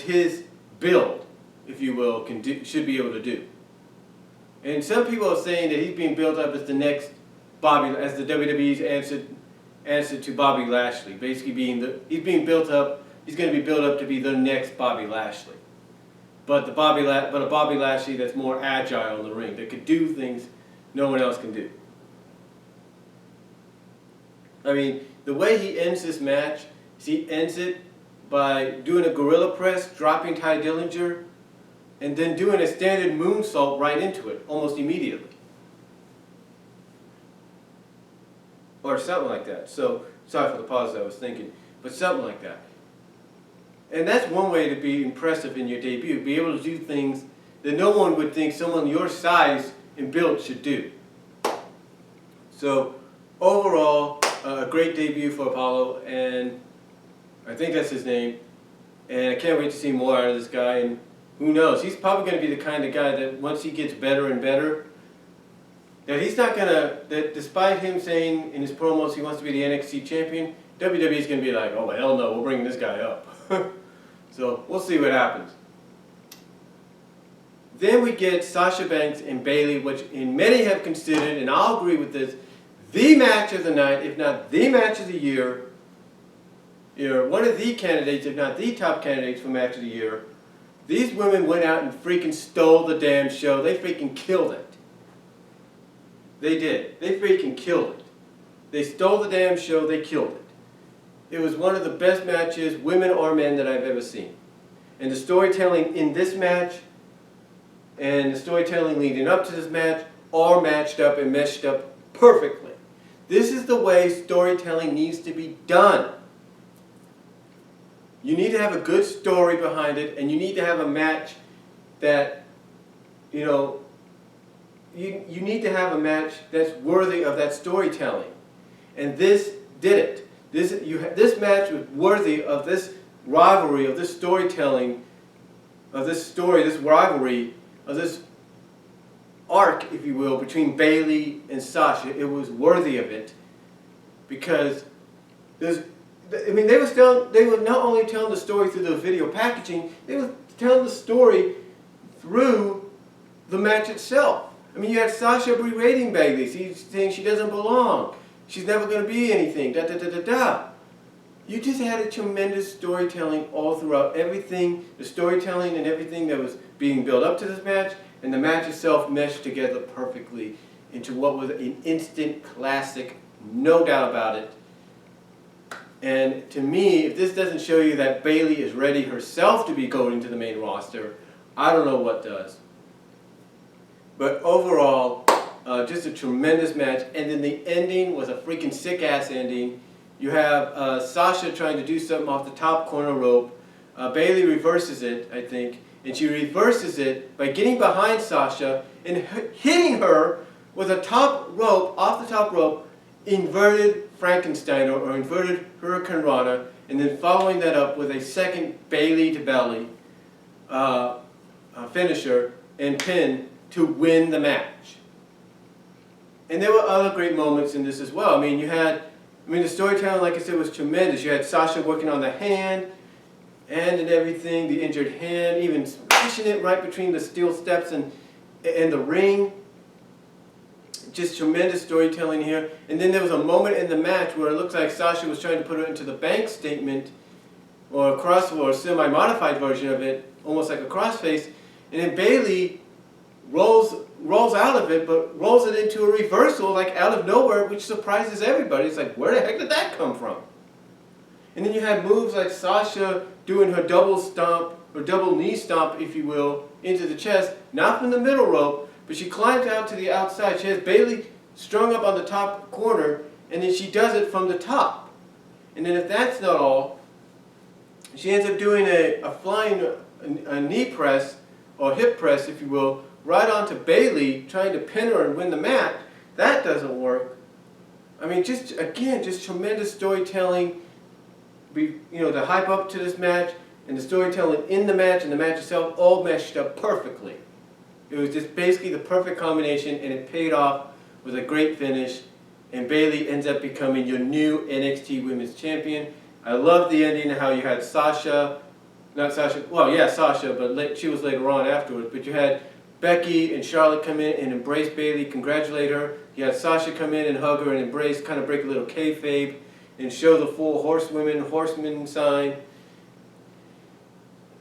his build, if you will, should be able to do. And some people are saying that he's being built up as the next as the WWE's answer to Bobby Lashley. Basically he's being built up, he's going to be built up to be the next Bobby Lashley. But a Bobby Lashley that's more agile in the ring, that could do things no one else can do. I mean, the way he ends this match is he ends it by doing a gorilla press, dropping Ty Dillinger, and then doing a standard moonsault right into it, almost immediately. Or something like that. So, sorry for the pause I was thinking, but something like that. And that's one way to be impressive in your debut, be able to do things that no one would think someone your size and build should do. So, overall, a great debut for Apollo, and I think that's his name. And I can't wait to see more out of this guy, and who knows, he's probably going to be the kind of guy that once he gets better and better, that he's not going to, that despite him saying in his promos he wants to be the NXT champion, WWE's going to be like, oh hell no, we're bringing this guy up. So we'll see what happens. Then we get Sasha Banks and Bayley, which many have considered, and I'll agree with this, the match of the night, if not the match of the year. You're one of the candidates, if not the top candidates for match of the year. These women went out and freaking stole the damn show. They freaking killed it. They did. They freaking killed it. They stole the damn show. They killed it. It was one of the best matches, women or men, that I've ever seen. And the storytelling in this match and the storytelling leading up to this match are matched up and meshed up perfectly. This is the way storytelling needs to be done. You need to have a good story behind it, and you need to have a match that, you know, you need to have a match that's worthy of that storytelling. And this did it. This match was worthy of this rivalry, of this storytelling, of this story, this rivalry, of this arc, if you will, between Bayley and Sasha. It was worthy of it because they were not only telling the story through the video packaging, they were telling the story through the match itself. I mean, you had Sasha berating Bayley, saying she doesn't belong, she's never going to be anything, da da da da da. You just had a tremendous storytelling all throughout everything, the storytelling and everything that was being built up to this match, and the match itself meshed together perfectly into what was an instant classic, no doubt about it. And to me, if this doesn't show you that Bayley is ready herself to be going to the main roster, I don't know what does. But overall, just a tremendous match. And then the ending was a freaking sick-ass ending. You have Sasha trying to do something off the top corner rope. Bayley reverses it, I think. And she reverses it by getting behind Sasha and hitting her with a top rope, off the top rope, inverted Frankenstein or inverted Hurricane Rana, and then following that up with a second Bayley to belly finisher and pin to win the match. And there were other great moments in this as well. I mean, the storytelling, like I said, was tremendous. You had Sasha working on the hand and everything, the injured hand, even smashing it right between the steel steps and the ring. Just tremendous storytelling here. And then there was a moment in the match where it looks like Sasha was trying to put it into the bank statement or a semi-modified version of it, almost like a crossface. And then Bayley rolls out of it, but rolls it into a reversal like out of nowhere, which surprises everybody. It's like, where the heck did that come from? And then you had moves like Sasha doing her double stomp, or double knee stomp, if you will, into the chest, not from the middle rope, but she climbs out to the outside. She has Bayley strung up on the top corner, and then she does it from the top. And then if that's not all, she ends up doing a flying knee press, or hip press, if you will, right onto Bayley, trying to pin her and win the match. That doesn't work. I mean, just tremendous storytelling. The hype up to this match, and the storytelling in the match, and the match itself, all meshed up perfectly. It was just basically the perfect combination, and it paid off with a great finish. And Bayley ends up becoming your new NXT Women's Champion. I love the ending, how you had Sasha not Sasha, well, yeah, Sasha, but she was later on afterwards. But you had Becky and Charlotte come in and embrace Bayley, congratulate her. You had Sasha come in and hug her and embrace, kind of break a little kayfabe and show the full horseman sign.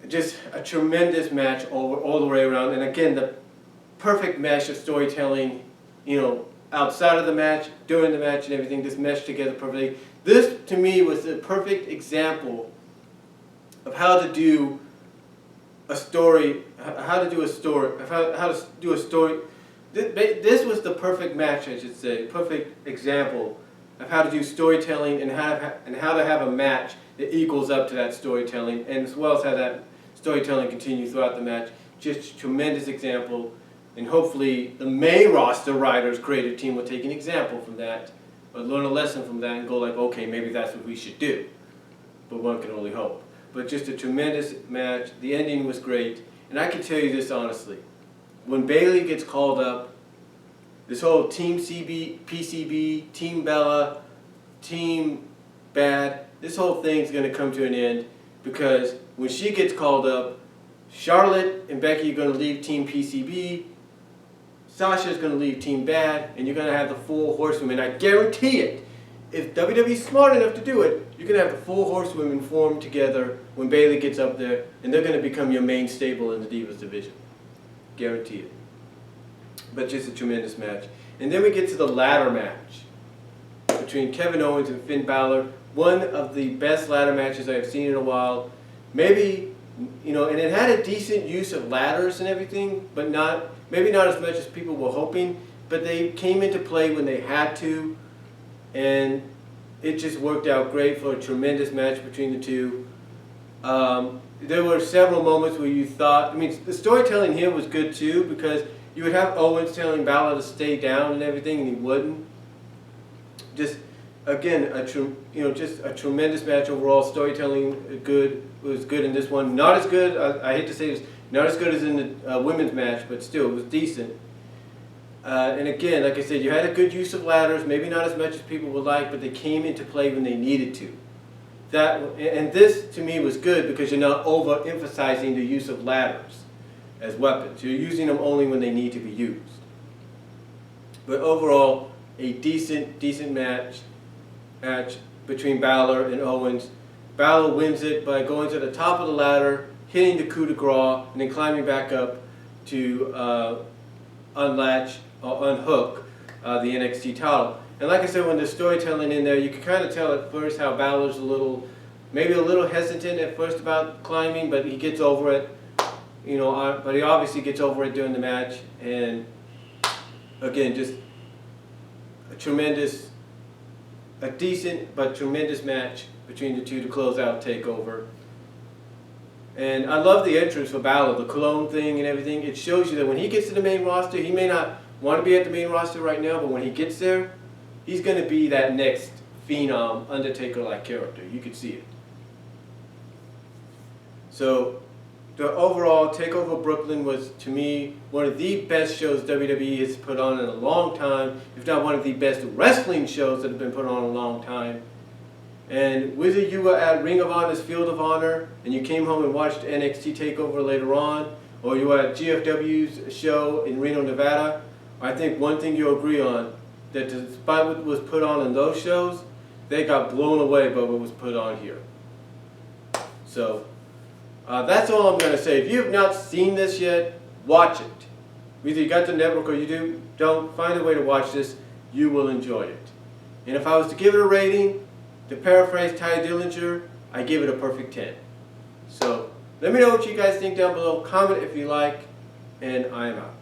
Just a tremendous match all the way around. And again, the perfect mesh of storytelling, you know, outside of the match, during the match and everything, just meshed together perfectly. This, to me, was the perfect example of how to do a story, This was the perfect match, I should say, perfect example of how to do storytelling and how to have a match that equals up to that storytelling, and as well as how that storytelling continues throughout the match. Just a tremendous example, and hopefully the main roster writers, creative team will take an example from that, or learn a lesson from that and go like, okay, maybe that's what we should do. But one can only hope. But just a tremendous match. The ending was great. And I can tell you this honestly. When Bayley gets called up, this whole Team PCB, Team Bella, Team Bad, this whole thing's going to come to an end, because when she gets called up, Charlotte and Becky are going to leave Team PCB, Sasha's going to leave Team Bad, and you're going to have the full horsewomen. I guarantee it. If WWE's smart enough to do it, you're going to have the full horsewomen form together when Bayley gets up there, and they're going to become your main stable in the Divas division. Guarantee it. But just a tremendous match. And then we get to the ladder match between Kevin Owens and Finn Balor. One of the best ladder matches I've seen in a while. Maybe, you know, and it had a decent use of ladders and everything, but maybe not as much as people were hoping. But they came into play when they had to. And it just worked out great for a tremendous match between the two. There were several moments where you thought, I mean, the storytelling here was good too, because you would have Owens telling Balor to stay down and everything, and he wouldn't. Just, again, just a tremendous match overall. Storytelling was good in this one. Not as good, I hate to say this, not as good as in the women's match, but still, it was decent. And again, like I said, you had a good use of ladders, maybe not as much as people would like, but they came into play when they needed to. And this, to me, was good because you're not overemphasizing the use of ladders as weapons. You're using them only when they need to be used. But overall, a decent match between Balor and Owens. Balor wins it by going to the top of the ladder, hitting the coup de grace, and then climbing back up to unhook the NXT title. And like I said, when there's storytelling in there, you can kind of tell at first how Balor's maybe a little hesitant at first about climbing, but he gets over it. You know, but he obviously gets over it during the match. And again, just a decent but tremendous match between the two to close out Takeover. And I love the entrance for Balor, the cologne thing and everything. It shows you that when he gets to the main roster, he may not want to be at the main roster right now, but when he gets there, he's going to be that next Phenom, Undertaker-like character. You could see it. So, the overall Takeover Brooklyn was, to me, one of the best shows WWE has put on in a long time, if not one of the best wrestling shows that have been put on in a long time. And whether you were at Ring of Honor's Field of Honor and you came home and watched NXT Takeover later on, or you were at GFW's show in Reno, Nevada, I think one thing you'll agree on, that despite what was put on in those shows, they got blown away by what was put on here. So, that's all I'm going to say. If you have not seen this yet, watch it. Either you got the network or you don't, find a way to watch this. You will enjoy it. And if I was to give it a rating, to paraphrase Ty Dillinger, I give it a perfect 10. So, let me know what you guys think down below. Comment if you like, and I'm out.